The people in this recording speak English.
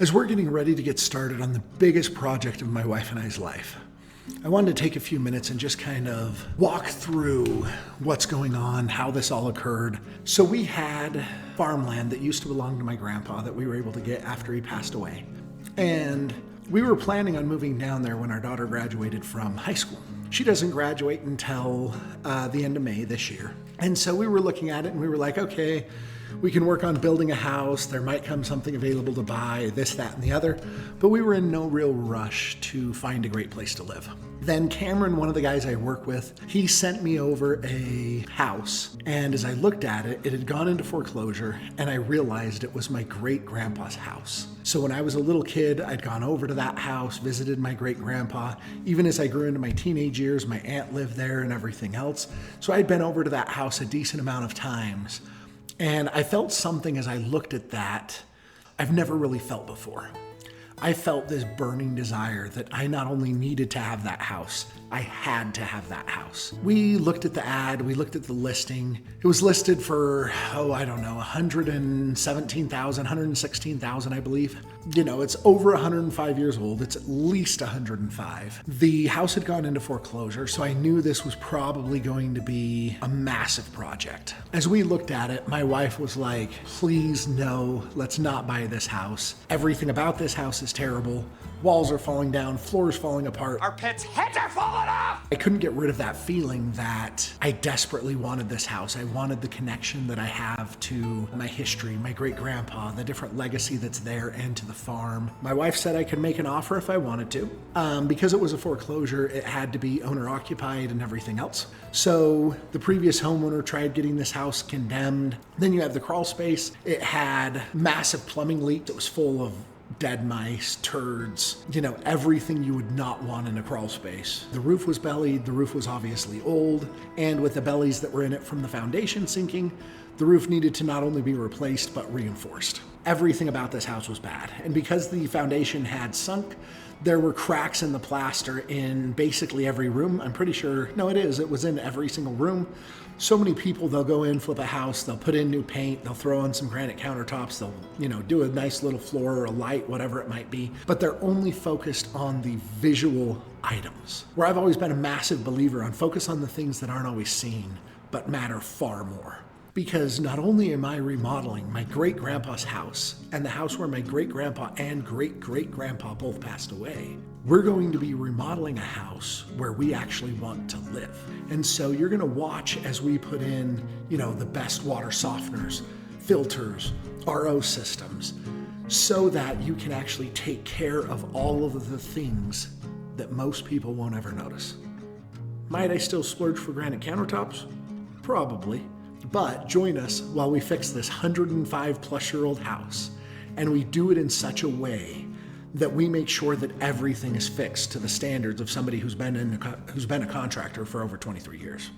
As we're getting ready to get started on the biggest project of my wife and I's life, I wanted to take a few minutes and just kind of walk through what's going on, how this all occurred. So we had farmland that used to belong to my grandpa that we were able to get after he passed away. And we were planning on moving down there when our daughter graduated from high school. She doesn't graduate until the end of May this year. And so we were looking at it and we were like, okay, we can work on building a house. There might come something available to buy, this, that, and the other. But we were in no real rush to find a great place to live. Then Cameron, one of the guys I work with, he sent me over a house. And as I looked at it, it had gone into foreclosure and I realized it was my great grandpa's house. So when I was a little kid, I'd gone over to that house, visited my great grandpa. Even as I grew into my teenage years, my aunt lived there and everything else. So I'd been over to that house a decent amount of times. And I felt something as I looked at that I've never really felt before. I felt this burning desire that I not only needed to have that house, I had to have that house. We looked at the ad, we looked at the listing. It was listed for, $117,000, $116,000, I believe. You know, it's over 105 years old. It's at least 105. The house had gone into foreclosure, so I knew this was probably going to be a massive project. As we looked at it, my wife was like, please no, let's not buy this house. Everything about this house is terrible. Walls are falling down, floors falling apart. Our pets' heads are falling off! I couldn't get rid of that feeling that I desperately wanted this house. I wanted the connection that I have to my history, my great grandpa, the different legacy that's there, and to the farm. My wife said I could make an offer if I wanted to. Because it was a foreclosure, it had to be owner occupied and everything else. So the previous homeowner tried getting this house condemned. Then you have the crawl space. It had massive plumbing leaks. It was full of dead mice, turds, everything you would not want in a crawl space. The roof was bellied, the roof was obviously old, and with the bellies that were in it from the foundation sinking, the roof needed to not only be replaced, but reinforced. Everything about this house was bad. And because the foundation had sunk, there were cracks in the plaster in basically every room. I'm pretty sure, it was in every single room. So many people, they'll go in, flip a house, they'll put in new paint, they'll throw in some granite countertops, they'll, do a nice little floor or a light, whatever it might be, but they're only focused on the visual items. Where I've always been a massive believer on focus on the things that aren't always seen, but matter far more. Because not only am I remodeling my great-grandpa's house and the house where my great-grandpa and great-great-grandpa both passed away, we're going to be remodeling a house where we actually want to live. And so you're gonna watch as we put in, the best water softeners, filters, RO systems, so that you can actually take care of all of the things that most people won't ever notice. Might I still splurge for granite countertops? Probably. But join us while we fix this 105-plus-year-old house, and we do it in such a way that we make sure that everything is fixed to the standards of somebody who's been a contractor for over 23 years.